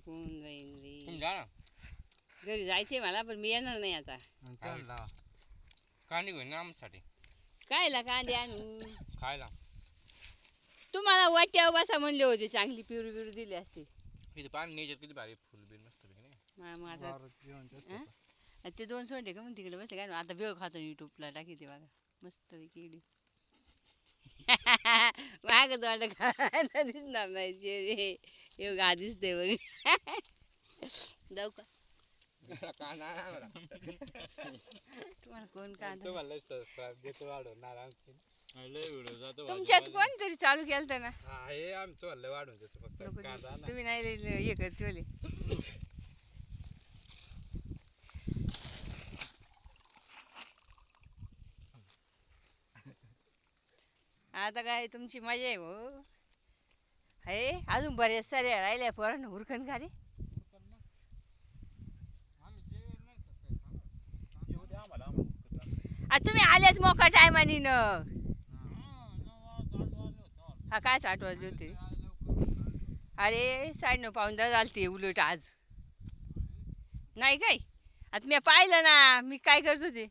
होऊन जाईल तुम्ही रे. जा ना. घरी जायचंय मला, पण मी येणार नाही आता. कांदे घेऊन या आमच्यासाठी कायला कांदे आणू? खायला. तुम्हाला वाट्यावर बसा म्हणले होते, चांगली पिरू बिरू दिली असते. इथे पाणी नेचर किती भारी फुल बिल मस्त पैकी नाही. मग आता ते 2 सोंडे का म्हणून तिकडे बसले काय ना, आता भेळ खातो युट्यूबला टाकी ते बघा मस्त पैकी. माग तोंड खायला दिसणार नाही रे. हे गा दिसते बघ. जाऊ का कांदा आणा मला. तुम्हाला कोण कांदा तुम्हाला सबस्क्राईब देतो वाढवणार आणखी. लय व्हिडिओ जातो तुमच्यात कोणतरी चालू केलं ना. हा हे आमचं वालं वाढवून देतो फक्त कांदा आणा. तुम्ही नाही हे करते आता काय तुमची मजा आहे हो. हे अजून बरेच सारे राहिले पोरांना हुरकन का रे. तुम्ही आलेच मोका टायमानी न. हा काय 8 वाजले होते. अरे 9:30 पाऊण 10 झालते उलट आज. नाही काय आता मी पाहिलं ना, मी काय करत होते.